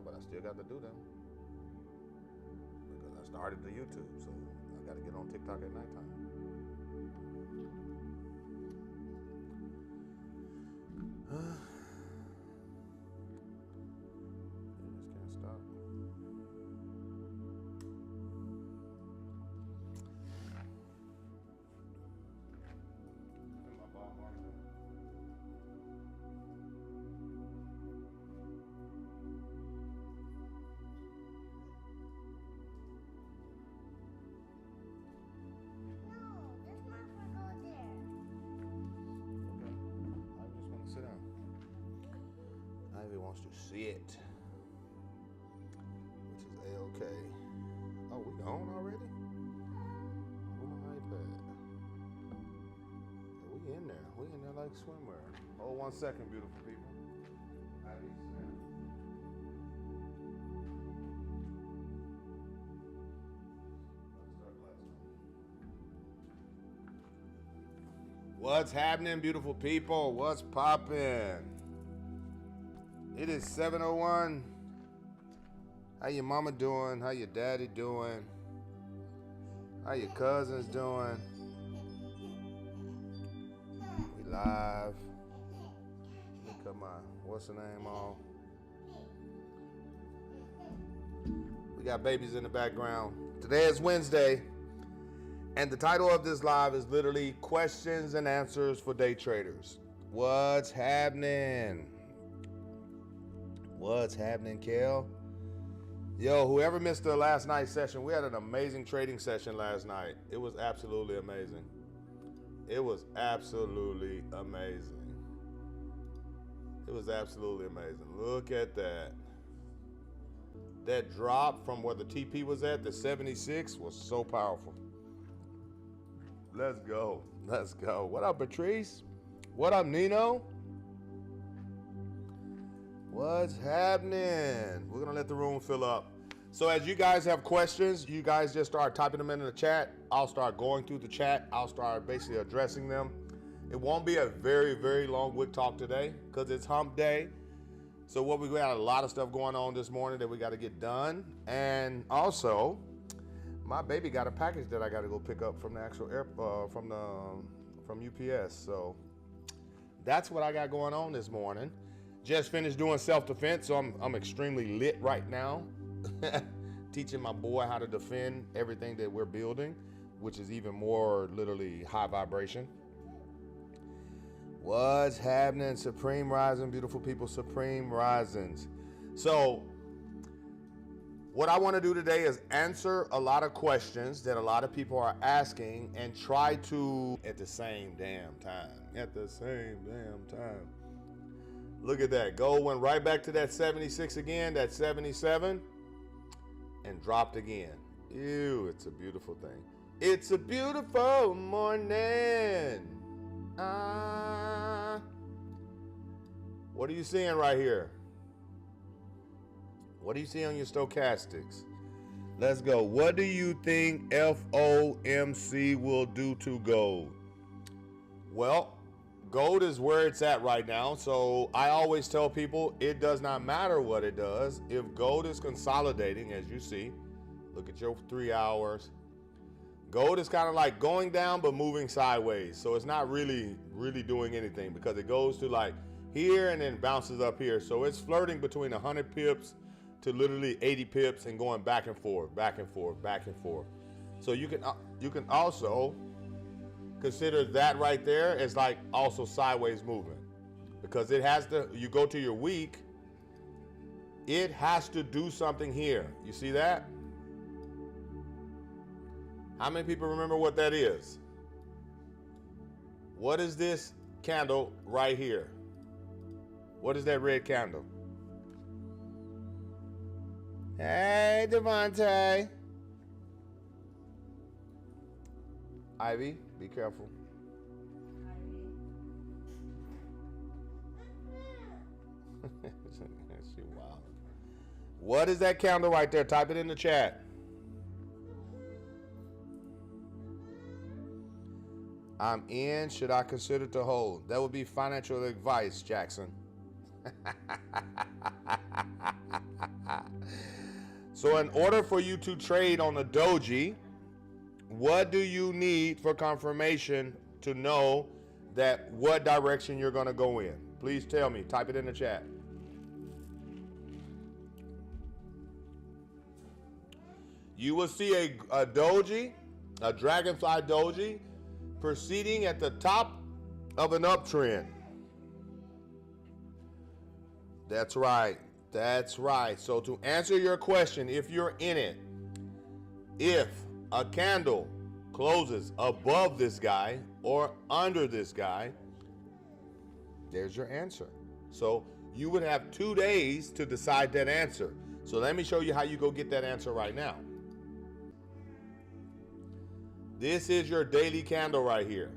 but I still got to do them because I started the YouTube, so I got to get on TikTok at nighttime. You just can't stop. Sit down. Ivy wants to sit, which is A-OK. Oh, we on already? Where's my iPad? Yeah, we in there. We in there like swimwear. Hold 1 second, beautiful people. Ivy, sit down. What's happening, beautiful people? What's poppin'? It is 7:01. How your mama doing? How your daddy doing? How your cousins doing? We live. Let me cut my, what's the name on? We got babies in the background. Today is Wednesday. And the title of this live is literally questions and answers for day traders. What's happening? What's happening, Kel? Yo, whoever missed the last night's session, we had an amazing trading session last night. It was absolutely amazing. It was absolutely amazing. It was absolutely amazing. Look at that. That drop from where the TP was at, the 76, was so powerful. Let's go. Let's go. What up, Patrice? What up, Nino? What's happening? We're going to let the room fill up. So as you guys have questions, you guys just start typing them in the chat. I'll start going through the chat. I'll start basically addressing them. It won't be a very, very long Wick talk today because it's hump day. So what we got a lot of stuff going on this morning that we got to get done. And also, my baby got a package that I got to go pick up from the actual from UPS. So that's what I got going on this morning. Just finished doing self-defense, so I'm extremely lit right now. Teaching my boy how to defend everything that we're building, which is even more literally high vibration. What's happening? Supreme Rising, beautiful people, Supreme Risings. So what I want to do today is answer a lot of questions that a lot of people are asking and try to at the same damn time. At the same damn time. Look at that. Gold went right back to that 76 again, that 77, and dropped again. Ew, it's a beautiful thing. It's a beautiful morning. What are you seeing right here? What do you see on your stochastics? Let's go. What do you think FOMC will do to gold? Well, gold is where it's at right now. So I always tell people it does not matter what it does. If gold is consolidating, as you see, look at your 3 hours. Gold is kind of like going down but moving sideways. So it's not really doing anything because it goes to like here and then bounces up here. So it's flirting between 100 pips to literally 80 pips and going back and forth, back and forth, back and forth. So you can also consider that right there as like also sideways movement because it has to, you go to your week, it has to do something here. You see that? How many people remember what that is? What is this candle right here? What is that red candle? Hey, Devontae. Ivy, be careful. She wild. What is that candle right there? Type it in the chat. I'm in. Should I consider to hold? That would be financial advice, Jackson. So in order for you to trade on the doji, what do you need for confirmation to know that what direction you're going to go in? Please tell me. Type it in the chat. You will see a doji, a dragonfly doji, proceeding at the top of an uptrend. That's right. That's right. So to answer your question, if you're in it, if a candle closes above this guy or under this guy, there's your answer. So you would have 2 days to decide that answer. So let me show you how you go get that answer right now. This is your daily candle right here.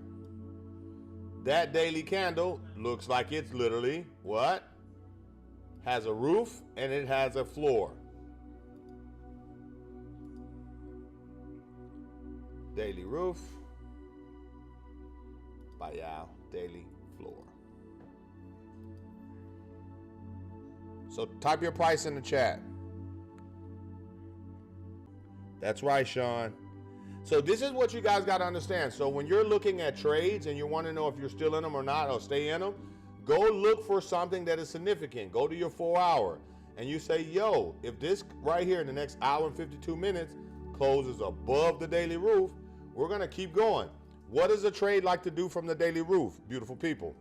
That daily candle looks like it's literally what? Has a roof and it has a floor. Daily roof, bayou, daily floor. So type your price in the chat. That's right, Sean. So this is what you guys got to understand. So when you're looking at trades and you want to know if you're still in them or not, or stay in them, go look for something that is significant. Go to your 4 hour and you say, yo, if this right here in the next hour and 52 minutes closes above the daily roof, we're going to keep going. What does a trade like to do from the daily roof, beautiful people?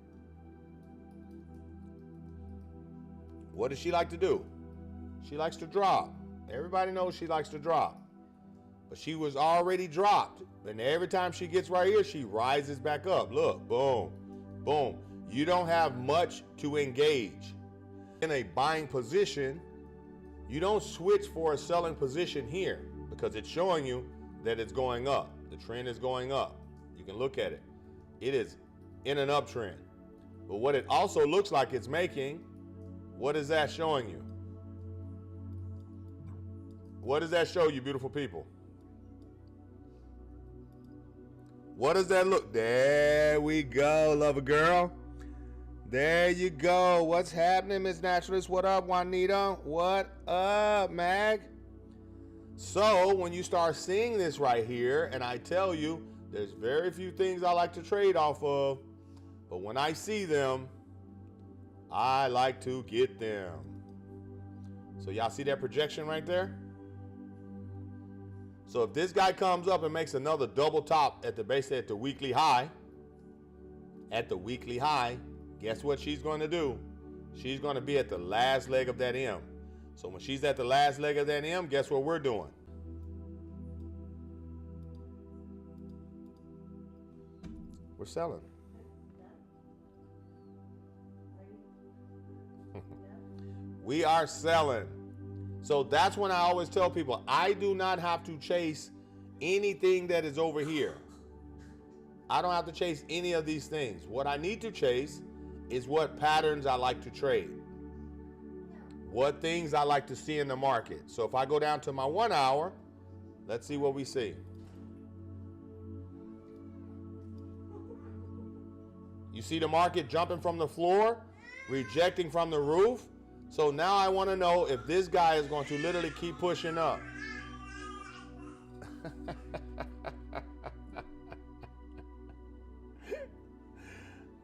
What does she like to do? She likes to drop. Everybody knows she likes to drop. But she was already dropped. And every time she gets right here, she rises back up. Look, boom, boom. You don't have much to engage. In a buying position, you don't switch for a selling position here because it's showing you that it's going up. The trend is going up. You can look at it. It is in an uptrend. But what it also looks like it's making, what is that showing you? What does that show you, beautiful people? What does that look? There we go, lover girl. There you go. What's happening, Miss Naturalist? What up, Juanita? What up, Mag? So when you start seeing this right here, and I tell you, there's very few things I like to trade off of, but when I see them, I like to get them. So y'all see that projection right there? So if this guy comes up and makes another double top at the base at the weekly high, guess what she's going to do? She's going to be at the last leg of that M. So when she's at the last leg of that M, guess what we're doing? We're selling. We are selling. So that's when I always tell people, I do not have to chase anything that is over here. I don't have to chase any of these things. What I need to chase is what patterns I like to trade. What things I like to see in the market. So if I go down to my 1 hour, let's see what we see. You see the market jumping from the floor, rejecting from the roof. So now I want to know if this guy is going to literally keep pushing up.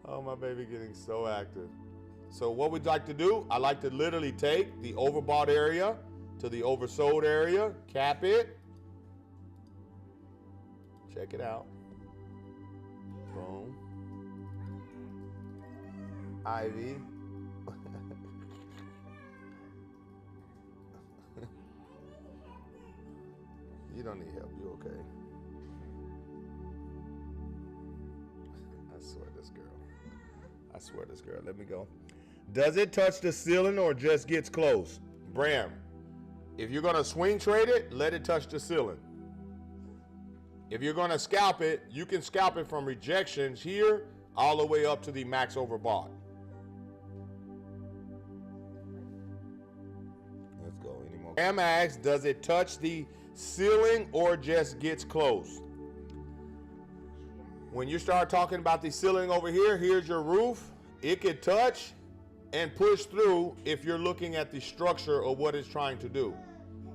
Oh, my baby getting so active. So what we'd like to do, I like to literally take the overbought area to the oversold area, cap it. Check it out. Boom. Ivy. You don't need help. You okay? I swear this girl. Let me go. Does it touch the ceiling or just gets close? Bram, if you're going to swing trade it, let it touch the ceiling. If you're going to scalp it, you can scalp it from rejections here all the way up to the max overbought. Let's go. Any more? Bram asks, does it touch the ceiling or just gets close? When you start talking about the ceiling over here, here's your roof. It could touch and push through if you're looking at the structure of what it's trying to do.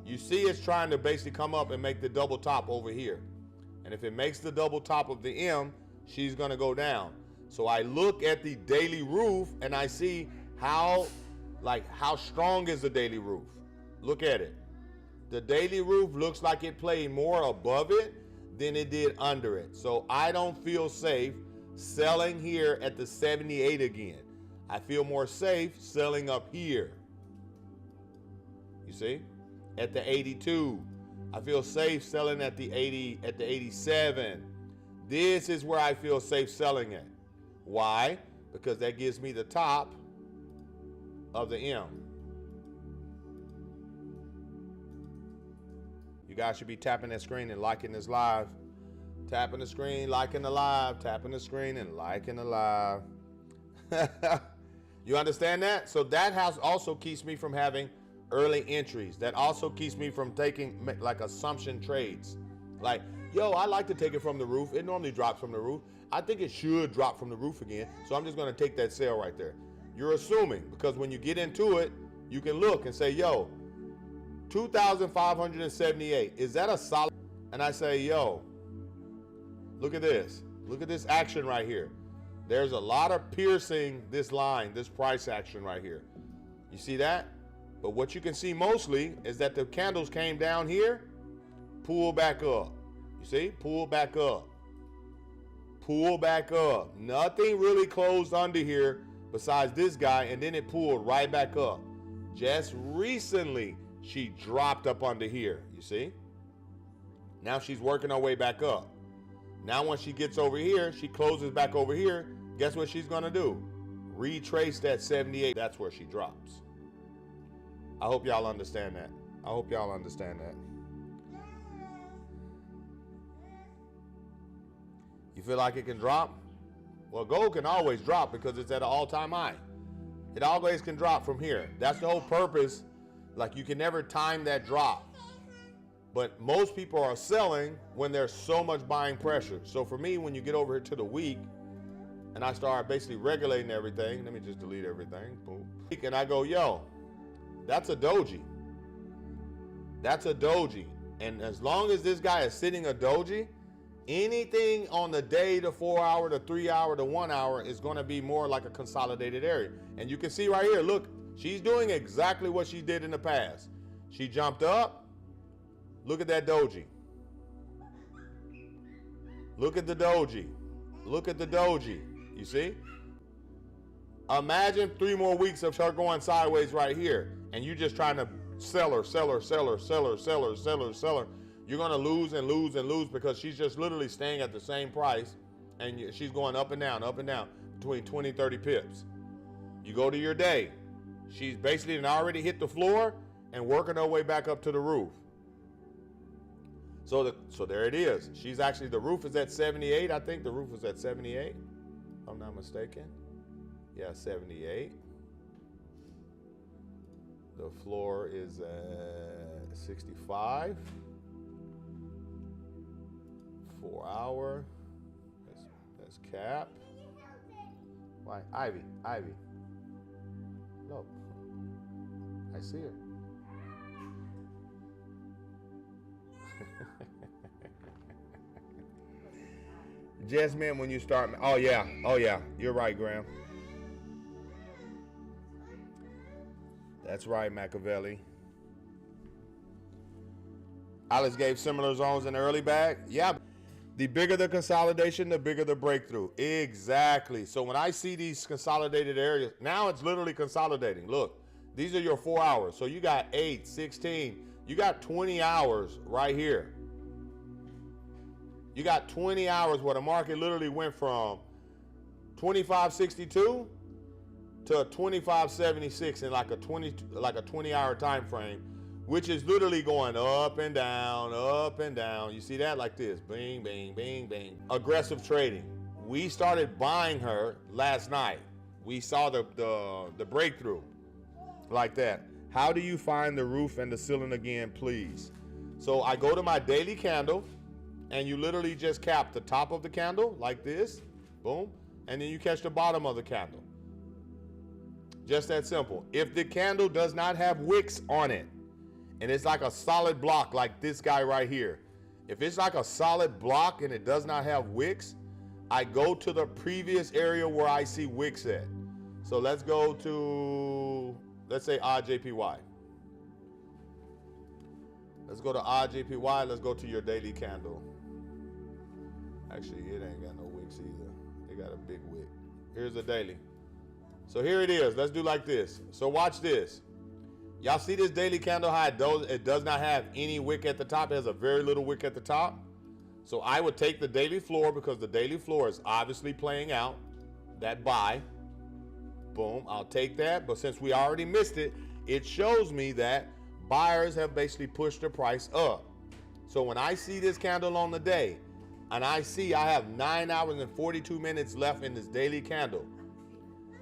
You see it's trying to basically come up and make the double top over here. And if it makes the double top of the M, she's gonna go down. So I look at the daily roof and I see how strong is the daily roof. Look at it. The daily roof looks like it played more above it than it did under it. So I don't feel safe selling here at the 78 again. I feel more safe selling up here. You see? At the 82. I feel safe selling at the 80, at the 87. This is where I feel safe selling at. Why? Because that gives me the top of the M. You guys should be tapping that screen and liking this live. Tapping the screen, liking the live, tapping the screen and liking the live. You understand that? So that house also keeps me from having early entries. That also keeps me from taking like assumption trades. Like, yo, I like to take it from the roof. It normally drops from the roof. I think it should drop from the roof again. So I'm just gonna take that sale right there. You're assuming, because when you get into it, you can look and say, yo, 2,578, is that a solid? And I say, yo, look at this. Look at this action right here. There's a lot of piercing this line, this price action right here. You see that? But what you can see mostly is that the candles came down here, pull back up. You see? Pull back up. Pull back up. Nothing really closed under here besides this guy, and then it pulled right back up. Just recently, she dropped up under here. You see? Now she's working her way back up. Now when she gets over here, she closes back over here. Guess what she's gonna do? Retrace that 78. That's where she drops. I hope y'all understand that. I hope y'all understand that. You feel like it can drop? Well, gold can always drop because it's at an all-time high. It always can drop from here. That's the whole purpose. Like, you can never time that drop. But most people are selling when there's so much buying pressure. So for me, when you get over here to the week, and I start basically regulating everything, let me just delete everything, boom. And I go, yo, that's a doji. That's a doji. And as long as this guy is sitting a doji, anything on the day, the 4 hour, the 3 hour, the 1 hour is gonna be more like a consolidated area. And you can see right here, look, she's doing exactly what she did in the past. She jumped up. Look at that doji. Look at the doji. Look at the doji. You see? Imagine 3 more weeks of her going sideways right here, and you just trying to sell her, sell her, sell her, sell her, sell her, sell her, sell her. You're gonna lose and lose and lose because she's just literally staying at the same price, and she's going up and down between 20, 30 pips. You go to your day. She's basically already hit the floor and working her way back up to the roof. So there it is. She's actually, the roof is at 78. I think the roof is at 78, if I'm not mistaken. Yeah, 78. The floor is at 65. 4 hour. That's cap. Why? Ivy. Look. I see her. Just meant when you start. Oh yeah. You're right, Graham. That's right, Machiavelli. Alex gave similar zones in the early bag. Yeah. The bigger the consolidation, the bigger the breakthrough. Exactly. So when I see these consolidated areas, now it's literally consolidating. Look, these are your 4 hours. So you got 8, 16. You got 20 hours right here. You got 20 hours where the market literally went from 25.62 to 25.76 in like a 20-hour time frame, which is literally going up and down, up and down. You see that like this, bing, bing, bing, bing. Aggressive trading. We started buying her last night. We saw the breakthrough like that. How do you find the roof and the ceiling again, please? So I go to my daily candle, and you literally just cap the top of the candle like this, boom, and then you catch the bottom of the candle. Just that simple. If the candle does not have wicks on it, and it's like a solid block like this guy right here, if it's like a solid block and it does not have wicks, I go to the previous area where I see wicks at. So let's go to, let's say odd JPY. Let's go to odd JPY. Let's go to your daily candle. Actually, it ain't got no wicks either. It got a big wick. Here's the daily. So here it is. Let's do like this. So watch this. Y'all see this daily candle how it does not have any wick at the top. It has a very little wick at the top. So I would take the daily floor because the daily floor is obviously playing out that buy. Boom, I'll take that. But since we already missed it, it shows me that buyers have basically pushed the price up. So when I see this candle on the day, and I see I have 9 hours and 42 minutes left in this daily candle,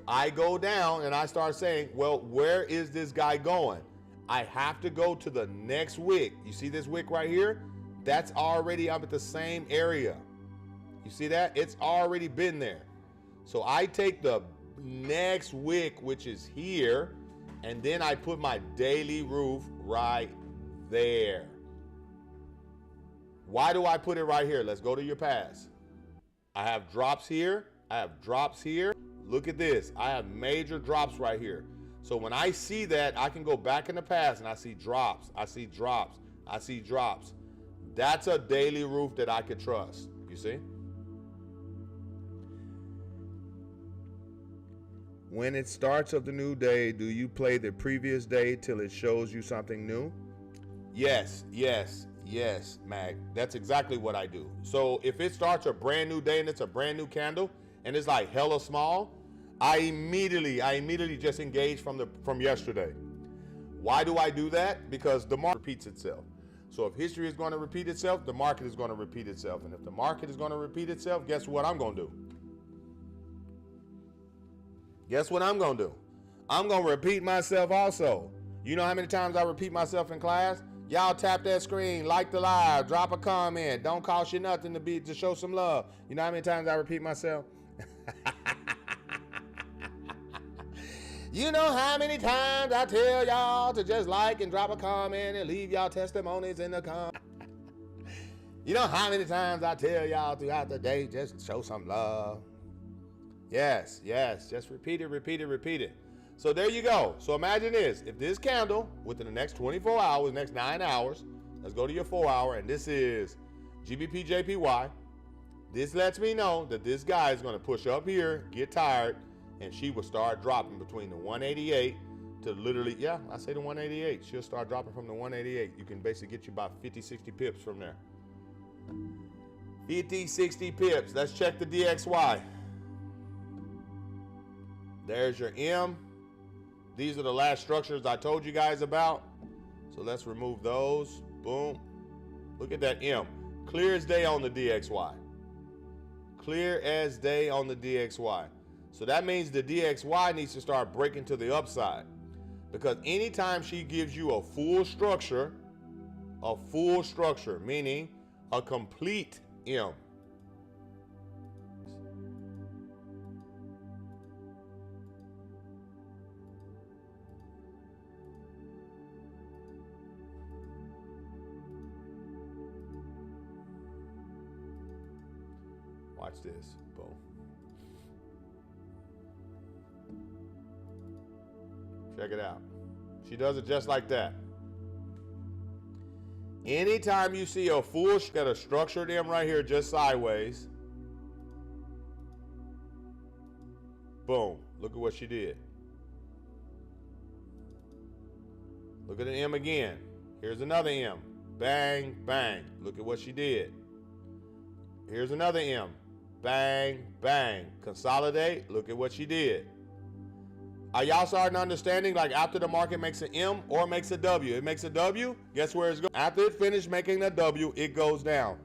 I go down and I start saying, well, where is this guy going? I have to go to the next wick. You see this wick right here? That's already up at the same area. You see that? It's already been there. So I take the next wick, which is here, and then I put my daily roof right there. Why do I put it right here? Let's go to your past. I have drops here. I have drops here. Look at this. I have major drops right here. So when I see that, I can go back in the past and I see drops. I see drops. I see drops. That's a daily roof that I could trust. You see? When it starts of the new day, do you play the previous day till it shows you something new? Yes, yes, yes, Mag. That's exactly what I do. So if it starts a brand new day and it's a brand new candle and it's like hella small, I immediately just engage from yesterday. Why do I do that? Because the market repeats itself. So if history is going to repeat itself, the market is going to repeat itself. And if the market is going to repeat itself, guess what I'm going to do? Guess what I'm going to do? I'm going to repeat myself also. You know how many times I repeat myself in class? Y'all tap that screen, like the live, drop a comment. Don't cost you nothing to show some love. You know how many times I repeat myself? You know how many times I tell y'all to just like and drop a comment and leave y'all testimonies in the comments. You know how many times I tell y'all throughout the day, just show some love. Yes, yes, just repeat it, repeat it, repeat it. So there you go. So imagine this. If this candle, within the next 24 hours, next 9 hours, let's go to your 4 hour, and this is GBP JPY. This lets me know that this guy is going to push up here, get tired, and she will start dropping between the 188 to literally, yeah, I say the 188. She'll start dropping from the 188. You can basically get you about 50, 60 pips from there. 50, 60 pips. Let's check the DXY. There's your M. These are the last structures I told you guys about. So let's remove those. Boom. Look at that M. Clear as day on the DXY. Clear as day on the DXY. So that means the DXY needs to start breaking to the upside. Because anytime she gives you a full structure, meaning a complete M. Watch this. Boom. Check it out. She does it just like that. Anytime you see a full, got a structured M right here just sideways. Boom. Look at what she did. Look at the M again. Here's another M. Bang, bang. Look at what she did. Here's another M. Bang, bang. Consolidate. Look at what she did. Are y'all starting understanding, like after the market makes an M or makes a W, it makes a W, guess where it's going? After it finished making a W, it goes down.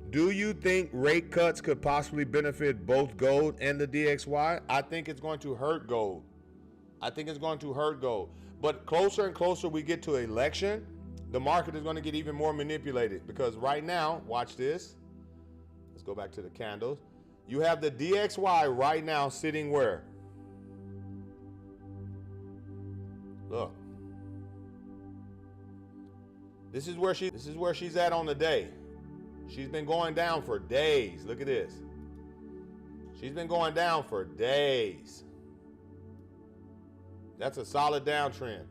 Do you think rate cuts could possibly benefit both gold and the DXY? I think it's going to hurt gold. I think it's going to hurt gold. But closer and closer we get to election, the market is going to get even more manipulated, because right now, watch this. Let's go back to the candles. You have the DXY right now sitting where? Look. This is where she's at on the day. She's been going down for days. Look at this. She's been going down for days. That's a solid downtrend.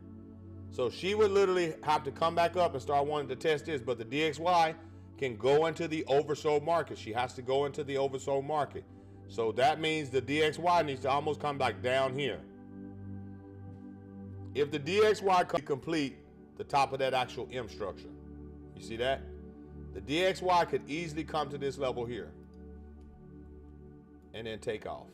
So she would literally have to come back up and start wanting to test this, but the DXY can go into the oversold market. She has to go into the oversold market. So that means the DXY needs to almost come back down here. If the DXY can complete the top of that actual M structure, you see that? The DXY could easily come to this level here and then take off.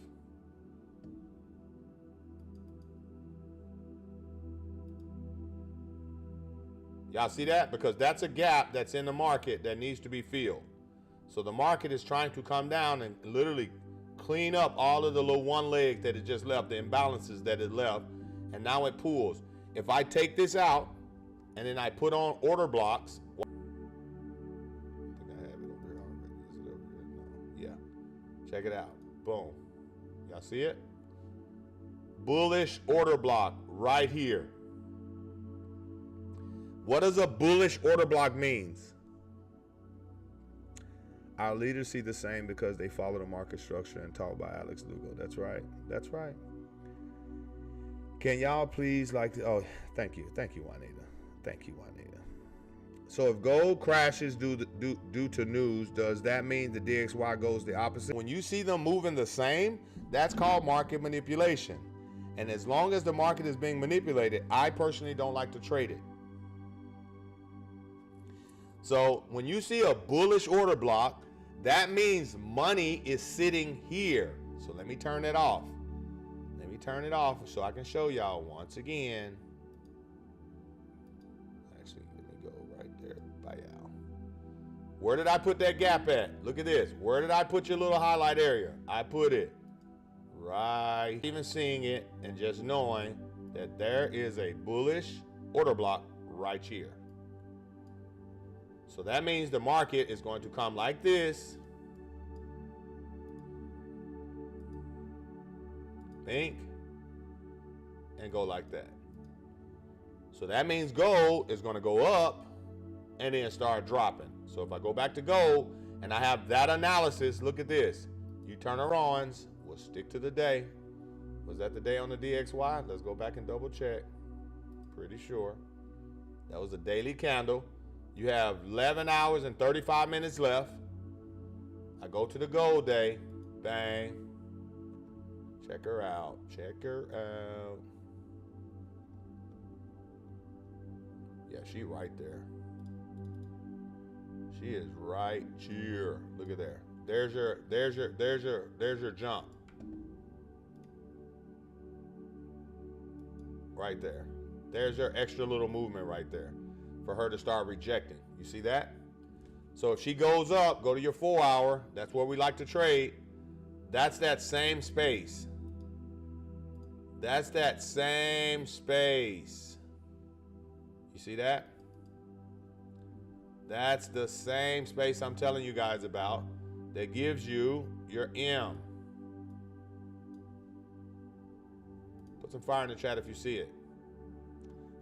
Y'all see that? Because that's a gap that's in the market that needs to be filled. So the market is trying to come down and literally clean up all of the little one leg that it just left, the imbalances that it left, and now it pulls. If I take this out and then I put on order blocks, I think I have it over here already. Is it over here? No. Yeah. Check it out. Boom. Y'all see it? Bullish order block right here. What does a bullish order block means? Our leaders see the same because they follow the market structure and taught by Alex Lugo. That's right. That's right. Can y'all please oh, thank you. Thank you, Juanita. Thank you, Juanita. So if gold crashes due to news, does that mean the DXY goes the opposite? When you see them moving the same, that's called market manipulation. And as long as the market is being manipulated, I personally don't like to trade it. So when you see a bullish order block, that means money is sitting here. So let me turn it off. Let me turn it off so I can show y'all once again. Actually, let me go right there. Bye, y'all. Where did I put that gap at? Look at this. Where did I put your little highlight area? I put it right. Even seeing it and just knowing that there is a bullish order block right here. So that means the market is going to come like this. Think. And go like that. So that means gold is going to go up and then start dropping. So if I go back to gold and I have that analysis, look at this. You turn ons, we'll stick to the day. Was that the day on the DXY? Let's go back and double check. Pretty sure. That was a daily candle. You have 11 hours and 35 minutes left. I go to the gold day. Bang. Check her out. Check her out. Yeah, she right there. She is right here. Look at there. There's your jump. Right there. There's your extra little movement right there for her to start rejecting. You see that? So if she goes up, go to your 4 hour. That's where we like to trade. That's that same space. That's that same space. You see that? That's the same space I'm telling you guys about that gives you your M. Put some fire in the chat if you see it.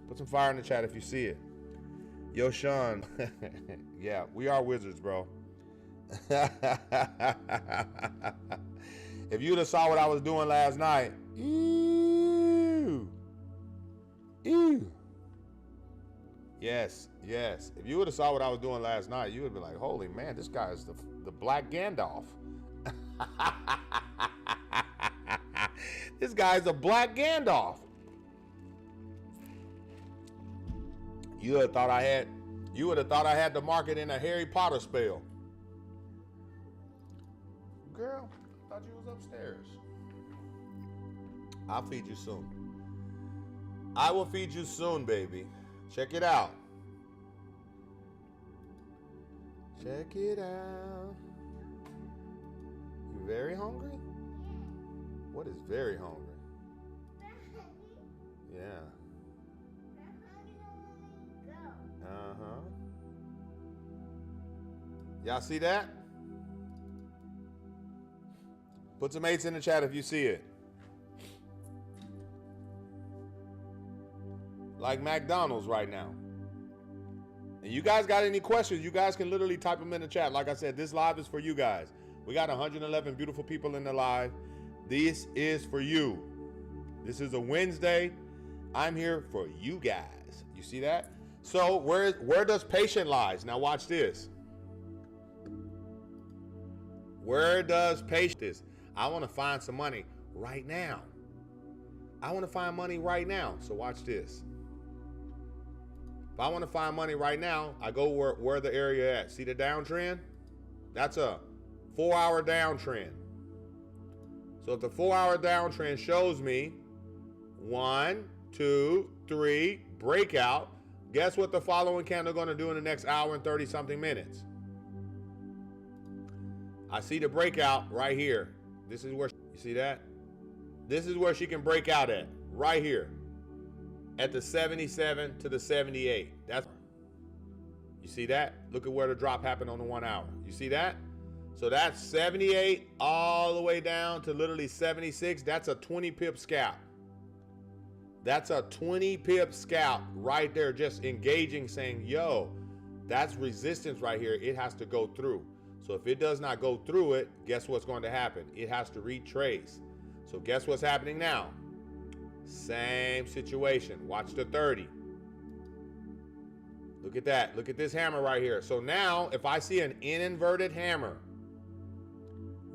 Put some fire in the chat if you see it. Yo, Sean. Yeah, we are wizards, bro. If you would have saw what I was doing last night, ew. Yes. If you would have saw what I was doing last night, you would be like, holy man, this guy is the Black Gandalf. This guy's a Black Gandalf. You would have thought I had the market in a Harry Potter spell. Girl, I thought you was upstairs. I'll feed you soon. I will feed you soon, baby. Check it out. Check it out. You very hungry? What is very hungry? Yeah. Uh-huh. Y'all see that? Put some 8s in the chat if you see it. like McDonald's right now. And you guys got any questions, you guys can literally type them in the chat. Like I said, this live is for you guys. We got 111 beautiful people in the live. This is for you. This is a Wednesday. I'm here for you guys. You see that? So where does patient lies? Now watch this. Where does patient is? I want to find some money right now. I want to find money right now. So watch this. If I want to find money right now, I go where the area at. See the downtrend? That's a 4-hour downtrend. So if the 4-hour downtrend shows me 1, 2, 3, breakout, guess what the following candle going to do in the next hour and 30 something minutes? I see the breakout right here. This is where, you see that? This is where she can break out at, right here. At the 77 to the 78. That's, you see that? Look at where the drop happened on the 1 hour. You see that? So that's 78 all the way down to literally 76. That's a 20 pip scalp. That's a 20 pip scalp right there, just engaging, saying, yo, that's resistance right here. It has to go through. So if it does not go through it, guess what's going to happen? It has to retrace. So guess what's happening now? Same situation. Watch the 30. Look at that. Look at this hammer right here. So now if I see an inverted hammer,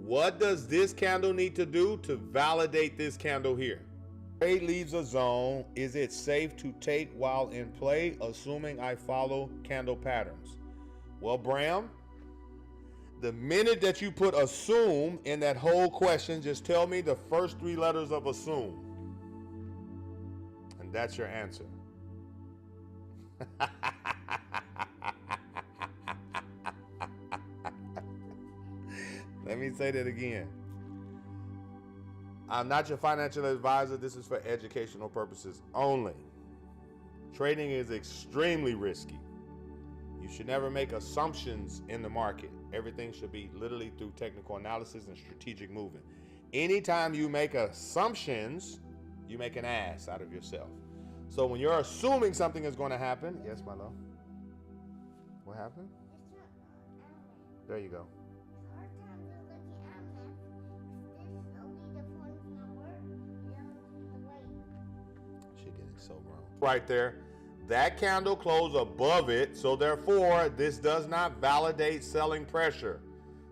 what does this candle need to do to validate this candle here? Trade leaves a zone. Is it safe to take while in play, assuming I follow candle patterns? Well, Bram, the minute that you put assume in that whole question, just tell me the first 3 letters of assume. And that's your answer. Let me say that again. I'm not your financial advisor. This is for educational purposes only. Trading is extremely risky. You should never make assumptions in the market. Everything should be literally through technical analysis and strategic movement. Anytime you make assumptions, you make an ass out of yourself. So when you're assuming something is going to happen, yes, my love. What happened? There you go. She's getting so wrong. Right there. That candle closed above it, so therefore this does not validate selling pressure.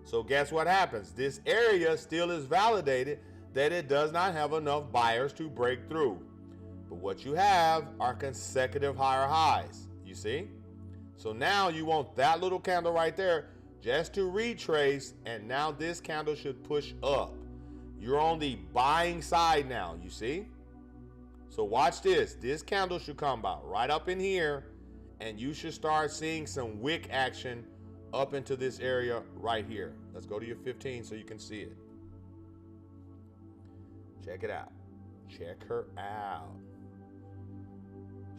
So guess what happens? This area still is validated that it does not have enough buyers to break through. But what you have are consecutive higher highs, you see? So now you want that little candle right there just to retrace, and now this candle should push up. You're on the buying side now, you see? So watch this. This candle should come about right up in here, and you should start seeing some wick action up into this area right here. Let's go to your 15 so you can see it. Check it out. Check her out.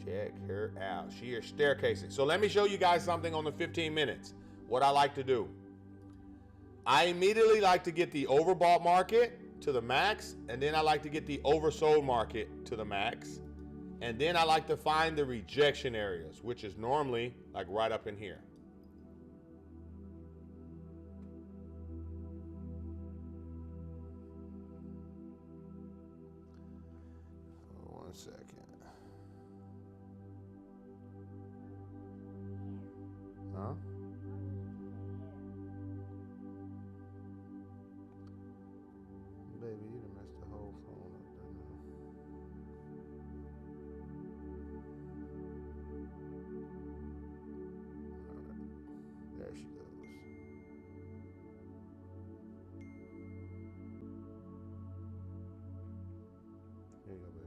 Check her out. She is staircasing. So let me show you guys something on the 15 minutes. What I like to do. I immediately like to get the overbought market to the max, and then I like to get the oversold market to the max, and then I like to find the rejection areas, which is normally like right up in here. One second. Huh? Baby, you done messed the whole phone up right now. All right. There she goes. Here you go, baby.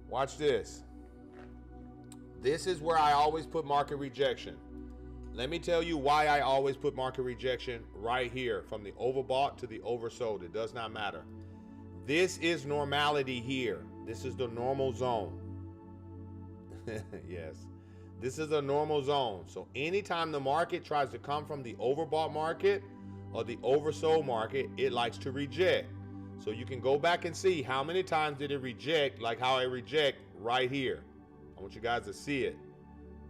Watch this. This is where I always put market rejection. Let me tell you why I always put market rejection right here, from the overbought to the oversold. It does not matter. This is normality here. This is the normal zone. Yes, this is a normal zone. So anytime the market tries to come from the overbought market or the oversold market, it likes to reject. So you can go back and see how many times did it reject, like how I reject right here. I want you guys to see it.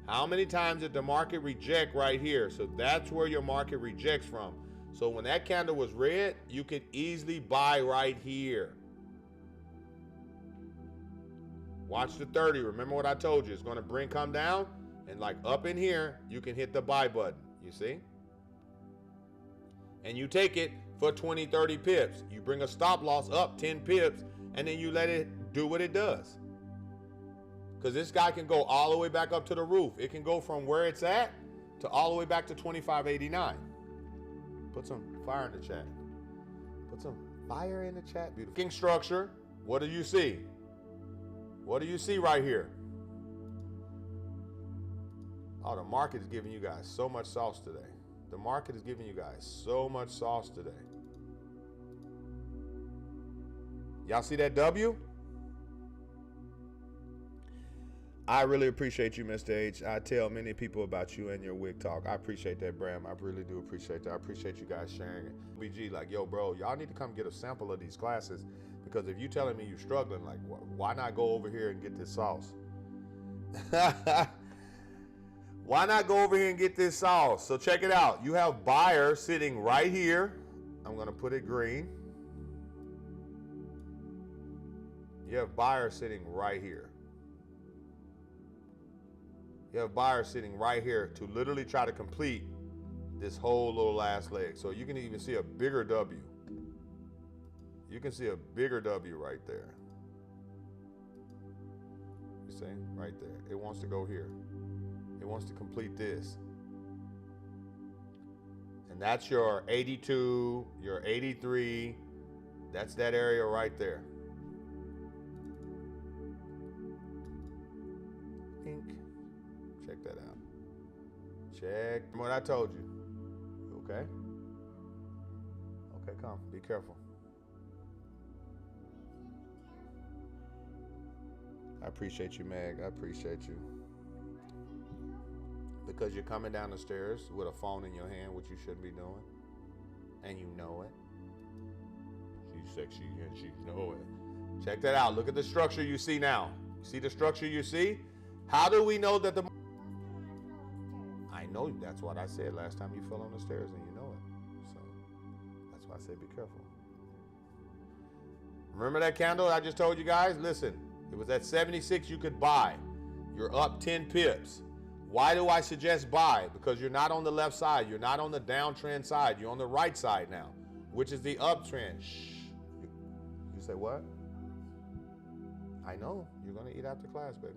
How many times did the market reject right here? So that's where your market rejects from. So when that candle was red, you could easily buy right here. Watch the 30. Remember what I told you. It's going to come down, and like up in here, you can hit the buy button. You see? And you take it for 20, 30 pips. You bring a stop loss up 10 pips, and then you let it do what it does. Because this guy can go all the way back up to the roof. It can go from where it's at to all the way back to 25.89. Put some fire in the chat. Put some fire in the chat. Beautiful. King structure. What do you see? What do you see right here? Oh, the market is giving you guys so much sauce today. The market is giving you guys so much sauce today. Y'all see that W? I really appreciate you, Mr. H. I tell many people about you and your Wick talk. I appreciate that, Bram. I really do appreciate that. I appreciate you guys sharing it. BG, like, yo, bro, y'all need to come get a sample of these classes, because if you're telling me you're struggling, like, why not go over here and get this sauce? Why not go over here and get this sauce? So check it out. You have buyer sitting right here. I'm going to put it green. You have buyer sitting right here. You have buyers sitting right here to literally try to complete this whole little last leg. So you can even see a bigger W. You can see a bigger W right there. You see? Right there. It wants to go here. It wants to complete this. And that's your 82, your 83. That's that area right there. Ink. Check that out. Check what I told you. Okay? Okay, come. Be careful. I appreciate you, Meg. I appreciate you. Because you're coming down the stairs with a phone in your hand, which you shouldn't be doing. And you know it. She's sexy and she know it. Check that out. Look at the structure you see now. You see the structure you see? How do we know that the... I know, that's what I said last time you fell on the stairs, and you know it. So that's why I say be careful. Remember that candle I just told you guys? Listen, it was at 76 you could buy. You're up 10 pips. Why do I suggest buy? Because you're not on the left side. You're not on the downtrend side. You're on the right side now, which is the uptrend. Shh. You say what? I know. You're going to eat after class, baby.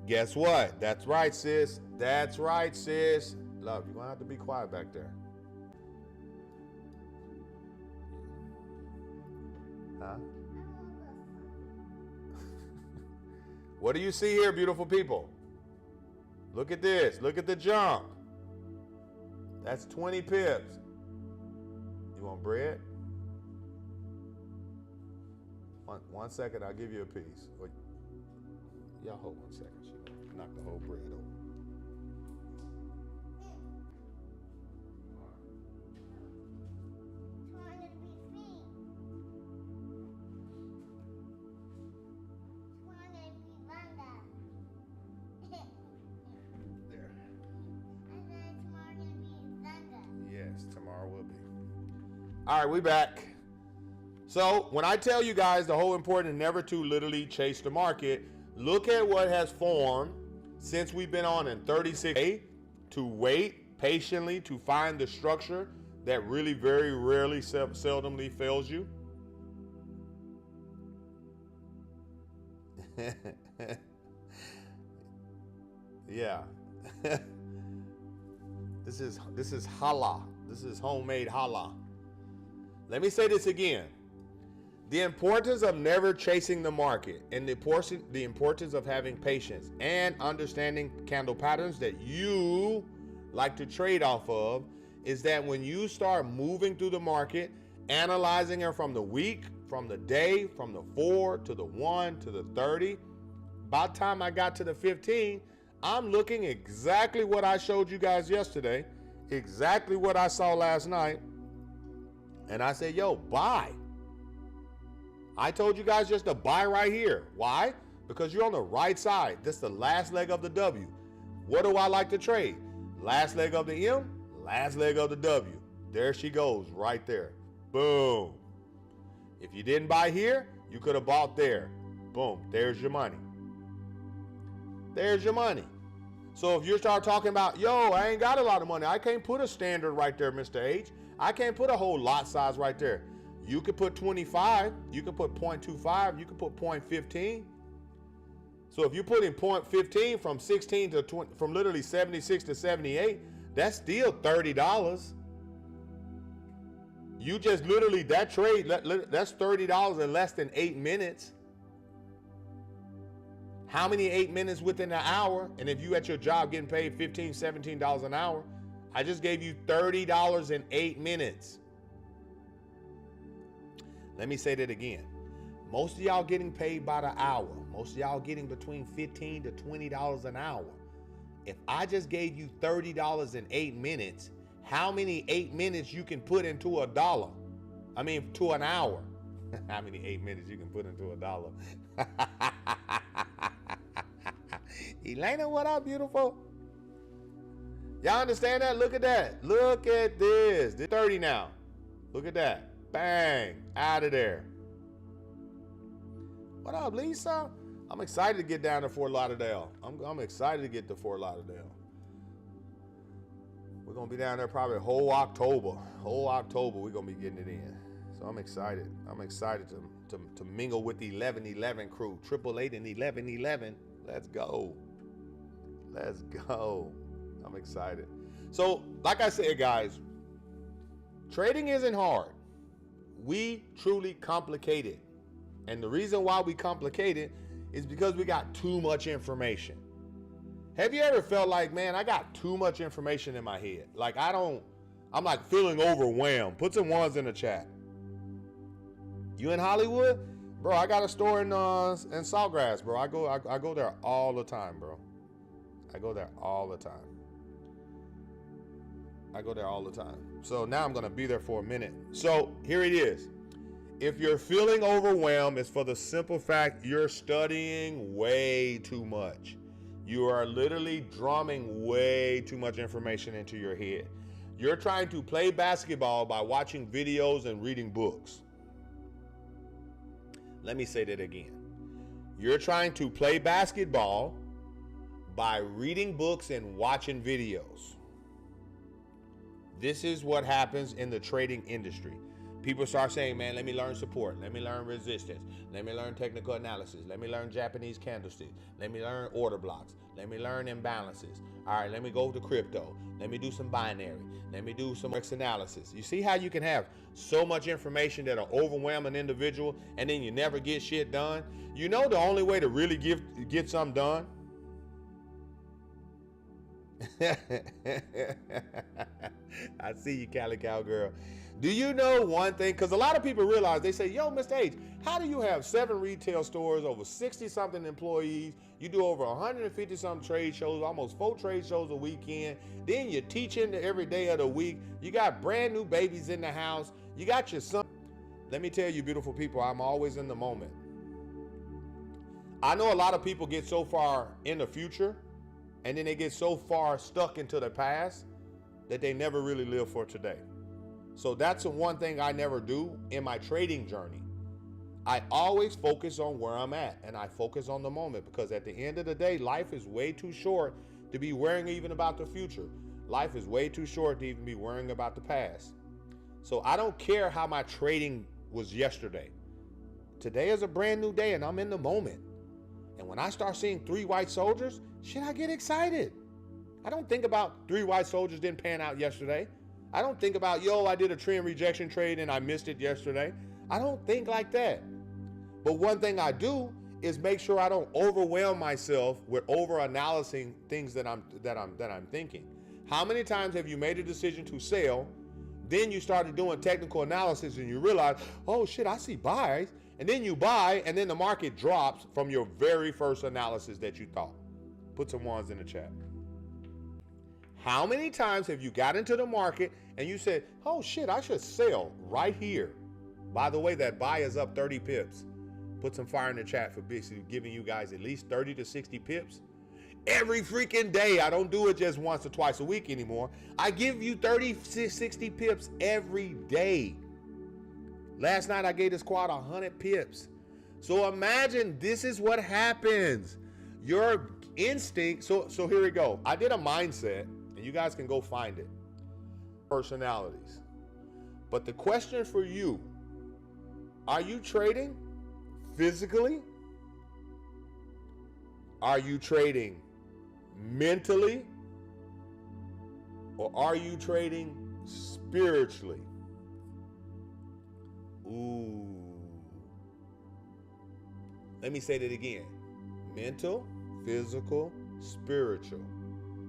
Guess what? That's right, sis. That's right, sis. Love, you're going to have to be quiet back there. Huh? What do you see here, beautiful people? Look at this. Look at the jump. That's 20 pips. You want bread? One second, I'll give you a piece. Wait. Y'all hold 1 second. She gonna knock the whole bread over. Tomorrow will be. All right, we back. So when I tell you guys the whole important never to literally chase the market, look at what has formed since we've been on in 36 to wait patiently to find the structure that really very rarely, seldomly fails you. Yeah. This is challah. This is homemade challah. Let me say this again. The importance of never chasing the market and the importance of having patience and understanding candle patterns that you like to trade off of is that when you start moving through the market, analyzing it from the week, from the day, from the 4 to the 1 to the 30, by the time I got to the 15, I'm looking exactly what I showed you guys yesterday, exactly what I saw last night. And I said, yo, buy. I told you guys just to buy right here. Why? Because you're on the right side. This is the last leg of the W. What do I like to trade? Last leg of the M, last leg of the W. There she goes right there. Boom. If you didn't buy here, you could have bought there. Boom. There's your money. There's your money. So if you start talking about, yo, I ain't got a lot of money. I can't put a standard right there, Mr. H. I can't put a whole lot size right there. You could put 25. You could put 0.25. You could put 0.15. So if you put in 0.15 from 16 to 20, from literally 76 to 78, that's still $30. You just literally, that trade, that's $30 in less than 8 minutes. How many 8 minutes within an hour? And if you at your job getting paid $15, $17 an hour, I just gave you $30 in 8 minutes. Let me say that again. Most of y'all getting paid by the hour. Most of y'all getting between $15 to $20 an hour. If I just gave you $30 in 8 minutes, how many 8 minutes you can put into a dollar? I mean, to an hour. How many 8 minutes you can put into a dollar? Elena, what up, beautiful? Y'all understand that? Look at that. Look at this. This 30 now. Look at that. Bang. Out of there. What up, Lisa? I'm excited to get down to Fort Lauderdale. I'm excited to get to Fort Lauderdale. We're going to be down there probably whole October. Whole October, we're going to be getting it in. So I'm excited. I'm excited to mingle with the 1111 crew. 888 and 1111. Let's go. Let's go. I'm excited. So, like I said, guys, trading isn't hard. We truly complicate it. And the reason why we complicate it is because we got too much information. Have you ever felt like, man, I got too much information in my head? Like I'm like feeling overwhelmed. Put some ones in the chat. You in Hollywood? Bro, I got a store in Sawgrass, bro. I go there all the time, bro. I go there all the time. I go there all the time. So now I'm going to be there for a minute. So here it is. If you're feeling overwhelmed, it's for the simple fact you're studying way too much. You are literally drumming way too much information into your head. You're trying to play basketball by watching videos and reading books. Let me say that again. You're trying to play basketball by reading books and watching videos. This is what happens in the trading industry. People start saying, man, let me learn support. Let me learn resistance. Let me learn technical analysis. Let me learn Japanese candlesticks. Let me learn order blocks. Let me learn imbalances. All right, let me go to crypto. Let me do some binary. Let me do some X analysis. You see how you can have so much information that'll overwhelm an individual and then you never get shit done? You know the only way to really get something done? I see you, Cali Cowgirl. Do you know one thing? Because a lot of people realize, they say, yo, Mr. H, how do you have 7 retail stores, over 60-something employees? You do over 150-something trade shows, almost 4 trade shows a weekend. Then you're teaching every day of the week. You got brand new babies in the house. You got your son. Let me tell you, beautiful people, I'm always in the moment. I know a lot of people get so far in the future, and then they get so far stuck into the past that they never really live for today. So that's the one thing I never do in my trading journey. I always focus on where I'm at, and I focus on the moment, because at the end of the day, life is way too short to be worrying even about the future. Life is way too short to even be worrying about the past. So I don't care how my trading was yesterday. Today is a brand new day, and I'm in the moment. And when I start seeing 3 white soldiers, shit, I get excited. I don't think about 3 white soldiers didn't pan out yesterday. I don't think about, yo, I did a trend rejection trade and I missed it yesterday. I don't think like that. But one thing I do is make sure I don't overwhelm myself with over-analyzing things that I'm thinking. How many times have you made a decision to sell, then you started doing technical analysis and you realize, oh shit, I see buys, and then you buy and then the market drops from your very first analysis that you thought? Put some ones in the chat. How many times have you got into the market and you said, oh shit, I should sell right here? By the way, that buy is up 30 pips. Put some fire in the chat for basically giving you guys at least 30 to 60 pips. Every freaking day. I don't do it just once or twice a week anymore. I give you 30, 60 pips every day. Last night I gave this quad 100 pips. So imagine this is what happens. Your instinct, so here we go. I did a mindset, and you guys can go find it. Personalities. But the question for you, are you trading physically? Are you trading mentally? Or are you trading spiritually? Ooh. Let me say that again. Mental, physical, spiritual.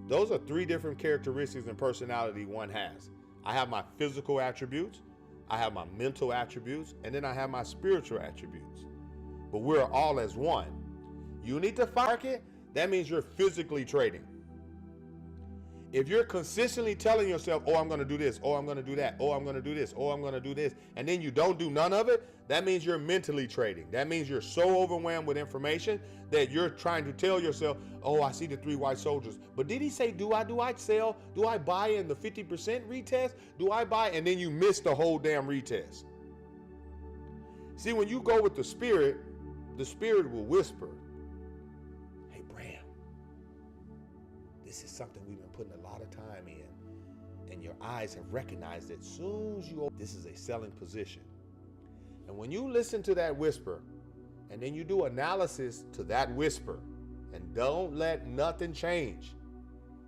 Those are three different characteristics and personality one has. I have my physical attributes, I have my mental attributes, and then I have my spiritual attributes. But we're all as one. You need to market, that means you're physically trading. If you're consistently telling yourself, oh, I'm going to do this, oh, I'm going to do that, oh, I'm going to do this, oh, I'm going to do this, and then you don't do none of it, that means you're mentally trading. That means you're so overwhelmed with information that you're trying to tell yourself, oh, I see the 3 white soldiers. But did he say, do I sell? Do I buy in the 50% retest? Do I buy? And then you miss the whole damn retest. See, when you go with the spirit will whisper, hey, Bram, this is something we've been putting a lot of time in, and your eyes have recognized it. Soon as you open, this is a selling position. And when you listen to that whisper, and then you do analysis to that whisper, and don't let nothing change.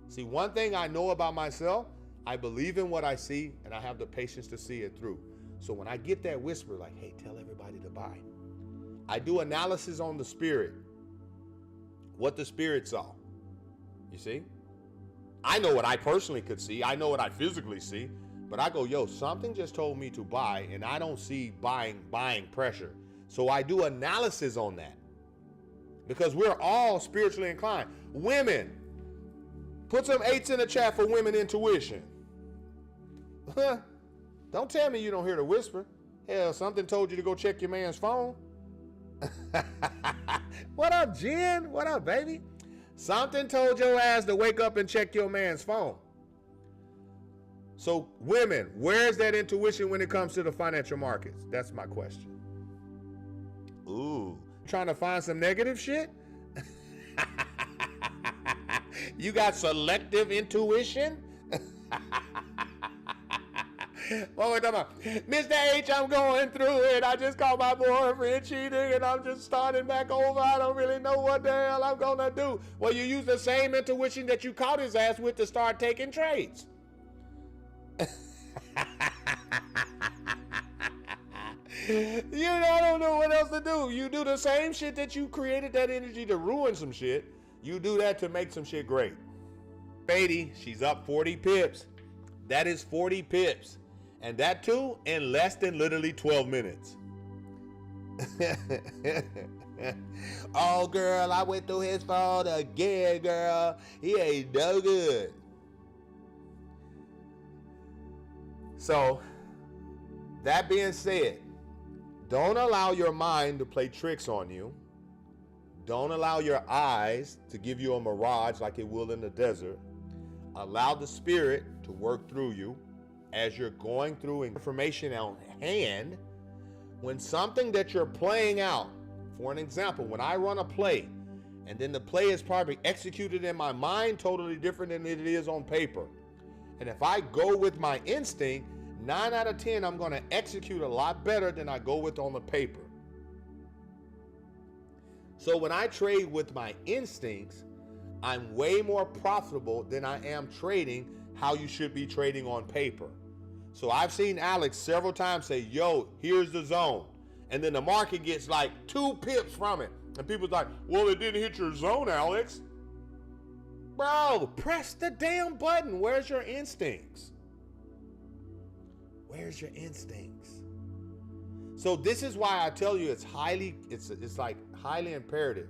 See, one thing I know about myself, I believe in what I see, and I have the patience to see it through. So when I get that whisper, like, hey, tell everybody to buy, I do analysis on the spirit, what the spirit saw. You see? I know what I personally could see. I know what I physically see. But I go, yo, something just told me to buy, and I don't see buying pressure. So I do analysis on that. Because we're all spiritually inclined. Women, put some 8s in the chat for women intuition. Don't tell me you don't hear the whisper. Hell, something told you to go check your man's phone. What up, Jen? What up, baby? Something told your ass to wake up and check your man's phone. So women, where's that intuition when it comes to the financial markets? That's my question. Ooh, trying to find some negative shit? You got selective intuition? What we talking about? Mr. H, I'm going through it. I just caught my boyfriend cheating and I'm just starting back over. I don't really know what the hell I'm gonna do. Well, you use the same intuition that you caught his ass with to start taking trades. I don't know what else to do. You do the same shit that you created that energy to ruin some shit. You do that to make some shit great. Beatty, she's up 40 pips. That is 40 pips. And that too in less than literally 12 minutes. Oh, girl, I went through his phone again, girl. He ain't no good. So, that being said, don't allow your mind to play tricks on you. Don't allow your eyes to give you a mirage like it will in the desert. Allow the spirit to work through you as you're going through information on hand. When something that you're playing out, for an example, when I run a play, and then the play is probably executed in my mind totally different than it is on paper. And if I go with my instinct, 9 out of 10, I'm going to execute a lot better than I go with on the paper. So when I trade with my instincts, I'm way more profitable than I am trading how you should be trading on paper. So I've seen Alex several times say, yo, here's the zone. And then the market gets like 2 pips from it. And people's like, well, it didn't hit your zone, Alex. Bro, press the damn button. Where's your instincts? Where's your instincts? So this is why I tell you it's like highly imperative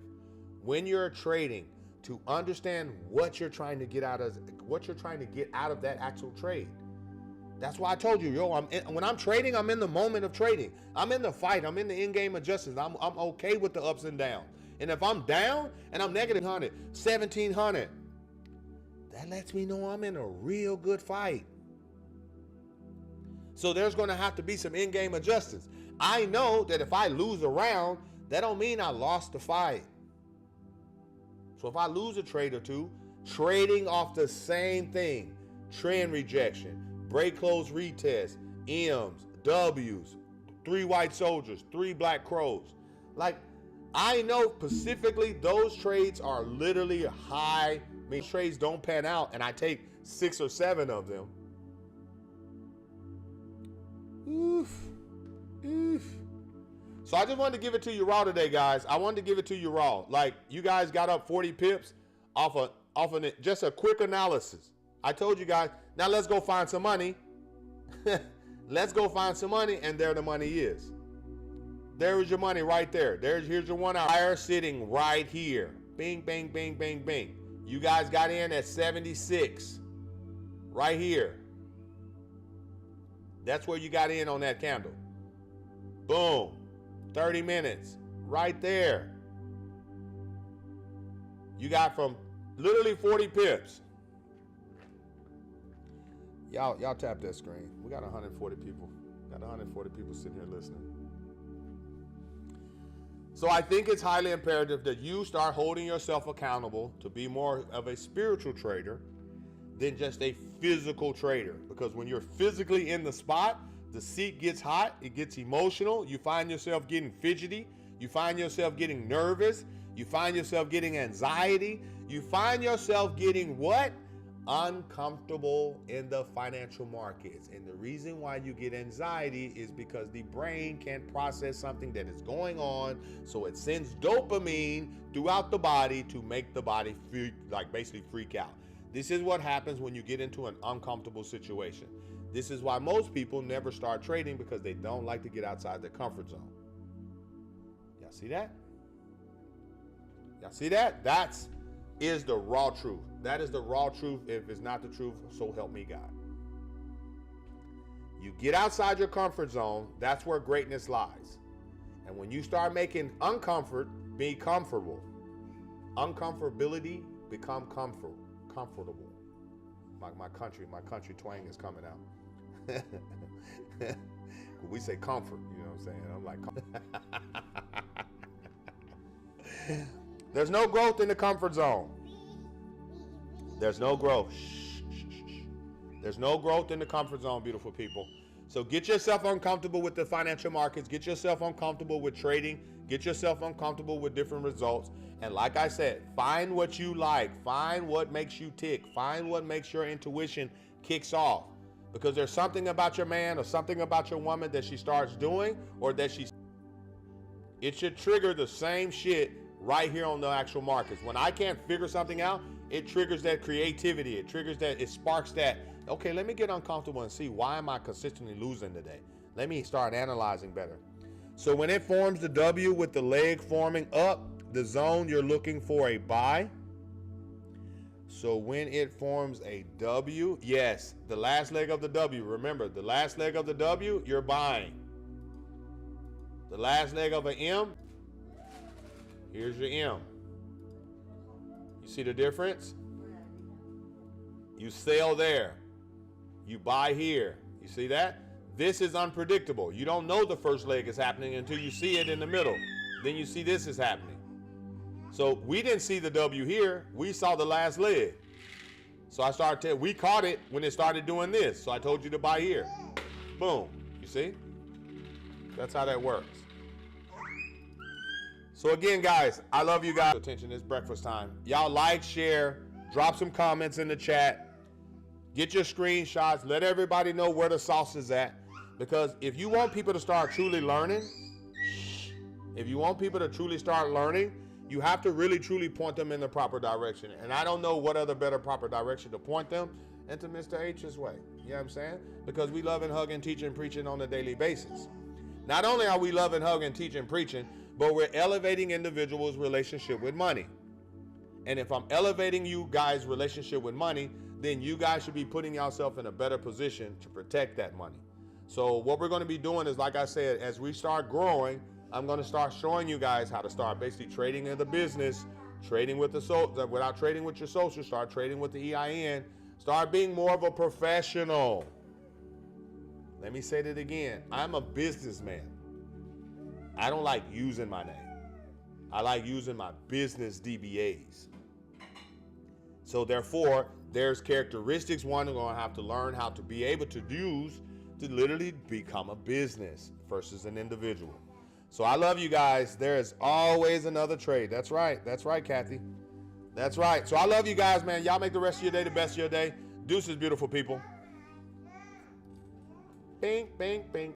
when you're trading to understand what you're trying to get out of that actual trade. That's why I told you, when I'm trading, I'm in the moment of trading. I'm in the fight. I'm in the in-game adjustments. I'm okay with the ups and downs. And if I'm down and I'm negative 100, 1,700, that lets me know I'm in a real good fight. So there's going to have to be some in-game adjustments. I know that if I lose a round, that don't mean I lost the fight. So if I lose a trade or two, trading off the same thing, trend rejection, break close retest, M's, W's, 3 white soldiers, 3 black crows. Like, I know specifically those trades are literally high. I mean, trades don't pan out and I take 6 or 7 of them. Oof. So I just wanted to give it to you raw today, guys. I wanted to give it to you raw. Like, you guys got up 40 pips off of just a quick analysis. I told you guys, now let's go find some money. Let's go find some money, and there the money is. There is your money right there. Here's your 1 hour sitting right here. Bing, bing, bing, bing, bing. You guys got in at 76. Right here. That's where you got in on that candle. Boom. 30 minutes. Right there. You got from literally 40 pips. Y'all tap that screen. We got 140 people. Got 140 people sitting here listening. So I think it's highly imperative that you start holding yourself accountable to be more of a spiritual trader than just a physical trader. Because when you're physically in the spot, the seat gets hot, it gets emotional, you find yourself getting fidgety, you find yourself getting nervous, you find yourself getting anxiety, you find yourself getting what? Uncomfortable in the financial markets. And the reason why you get anxiety is because the brain can't process something that is going on, so it sends dopamine throughout the body to make the body basically freak out. This is what happens when you get into an uncomfortable situation. This is why most people never start trading, because they don't like to get outside their comfort zone. Y'all see that? Y'all see that? That is the raw truth. That is the raw truth. If it's not the truth, so help me God. You get outside your comfort zone, that's where greatness lies. And when you start making be comfortable. Uncomfortability become comfortable. My country twang is coming out. We say comfort, you know what I'm saying? I'm like, there's no growth in the comfort zone. There's no growth. There's no growth in the comfort zone, beautiful people. So get yourself uncomfortable with the financial markets. Get yourself uncomfortable with trading. Get yourself uncomfortable with different results. And like I said, find what you like. Find what makes you tick. Find what makes your intuition kicks off. Because there's something about your man or something about your woman that she starts doing, or that it should trigger the same shit right here on the actual markets. When I can't figure something out, it triggers that creativity. It sparks that, okay, let me get uncomfortable and see, why am I consistently losing today? Let me start analyzing better. So when it forms the W with the leg forming up the zone, you're looking for a buy. So when it forms a W, yes, the last leg of the W, remember, the last leg of the W, you're buying. The last leg of an M, here's your M. You see the difference? You sell there. You buy here. You see that? This is unpredictable. You don't know the first leg is happening until you see it in the middle. Then you see this is happening. So we didn't see the W here. We saw the last leg. So we caught it when it started doing this. So I told you to buy here. Boom. You see? That's how that works. So again, guys, I love you guys. Attention, it's breakfast time. Y'all like, share, drop some comments in the chat. Get your screenshots. Let everybody know where the sauce is at. Because if you want people to start truly learning, you have to really, truly point them in the proper direction. And I don't know what other better proper direction to point them into Mr. H's way. You know what I'm saying? Because we love and hug and teach and preaching on a daily basis. Not only are we loving, hugging, teaching, preaching, but we're elevating individuals' relationship with money. And if I'm elevating you guys' relationship with money, then you guys should be putting yourself in a better position to protect that money. So what we're going to be doing is, like I said, as we start growing, I'm going to start showing you guys how to start basically trading in the business, trading with the without trading with your social, start trading with the EIN, start being more of a professional. Let me say that again. I'm a businessman. I don't like using my name. I like using my business DBAs. So therefore, there's characteristics one are going to have to learn how to be able to use to literally become a business versus an individual. So I love you guys. There is always another trade. That's right. That's right, Kathy. That's right. So I love you guys, man. Y'all make the rest of your day the best of your day. Deuces, beautiful people. Bing, bing, bing.